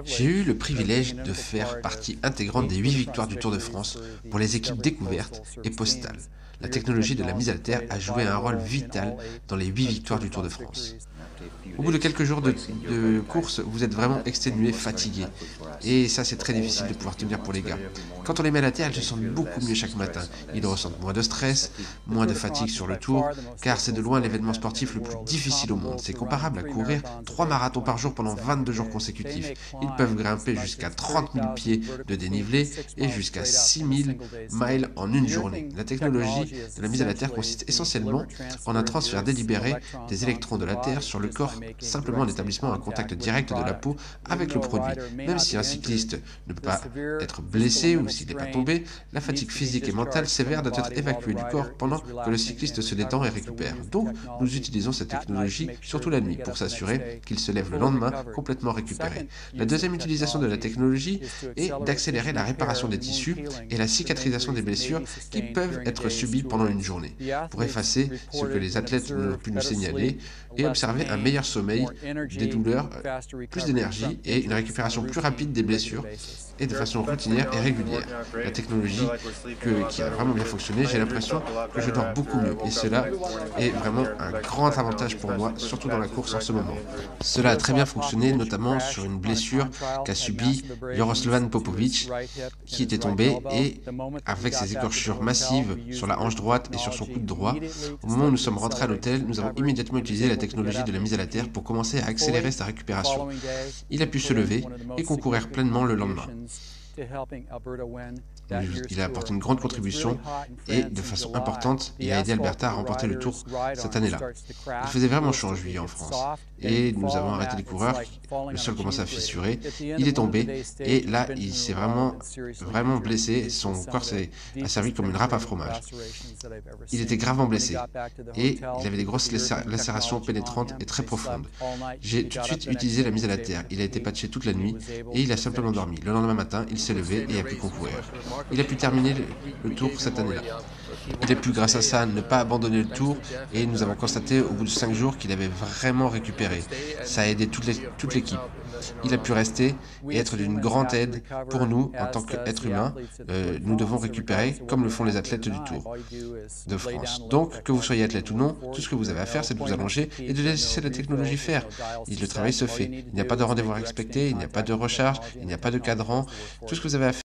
J'ai eu le privilège de faire partie intégrante des 8 victoires du Tour de France pour les équipes découvertes et postales. La technologie de la mise à terre a joué un rôle vital dans les 8 victoires du Tour de France. Au bout de quelques jours de course, vous êtes vraiment exténué, fatigué. Et ça, c'est très difficile de pouvoir tenir pour les gars. Quand on les met à la terre, ils se sentent beaucoup mieux chaque matin. Ils ressentent moins de stress, moins de fatigue sur le tour, car c'est de loin l'événement sportif le plus difficile au monde. C'est comparable à courir 3 marathons par jour pendant 22 jours consécutifs. Ils peuvent grimper jusqu'à 30 000 pieds de dénivelé et jusqu'à 6 000 miles en une journée. La technologie de la mise à la terre consiste essentiellement en un transfert délibéré des électrons de la Terre sur le corps, simplement en établissant un contact direct de la peau avec le produit. Même si un cycliste ne peut pas être blessé ou s'il n'est pas tombé, la fatigue physique et mentale sévère doit être évacuée du corps pendant que le cycliste se détend et récupère. Donc, nous utilisons cette technologie surtout la nuit pour s'assurer qu'il se lève le lendemain complètement récupéré. La deuxième utilisation de la technologie est d'accélérer la réparation des tissus et la cicatrisation des blessures qui peuvent être subies pendant une journée, pour effacer ce que les athlètes n'ont pu nous signaler et observer un meilleur sommeil, des douleurs, plus d'énergie et une récupération plus rapide des blessures et de façon routinière et régulière. La technologie qui a vraiment bien fonctionné, j'ai l'impression que je dors beaucoup mieux et cela est vraiment un grand avantage pour moi, surtout dans la course en ce moment. Cela a très bien fonctionné, notamment sur une blessure qu'a subie Jaroslav Popovic, qui était tombé et avec ses écorchures massives sur la hanche droite et sur son coude droit. Au moment où nous sommes rentrés à l'hôtel, nous avons immédiatement utilisé la technologie de la mise à la terre pour commencer à accélérer sa récupération. Il a pu se lever et concourir pleinement le lendemain. Il a apporté une grande contribution et de façon importante, il a aidé Alberta à remporter le Tour cette année-là. Il faisait vraiment chaud en juillet en France et nous avons arrêté les coureurs, le sol commençait à fissurer, il est tombé et là il s'est vraiment blessé, son corps a servi comme une râpe à fromage. Il était gravement blessé et il avait des grosses lacérations pénétrantes et très profondes. J'ai tout de suite utilisé la mise à la terre, il a été patché toute la nuit et il a simplement dormi. Le lendemain matin, il s'est levé et a pu concourir. Il a pu terminer le tour cette année-là. Il a pu, grâce à ça, ne pas abandonner le tour et nous avons constaté au bout de 5 jours qu'il avait vraiment récupéré. Ça a aidé toute l'équipe. Il a pu rester et être d'une grande aide pour nous en tant qu'êtres humains. Nous devons récupérer comme le font les athlètes du Tour de France. Donc, que vous soyez athlète ou non, tout ce que vous avez à faire, c'est de vous allonger et de laisser la technologie faire. Et le travail se fait. Il n'y a pas de rendez-vous à respecter, il n'y a pas de recharge, il n'y a pas de cadran. Tout ce que vous avez à faire,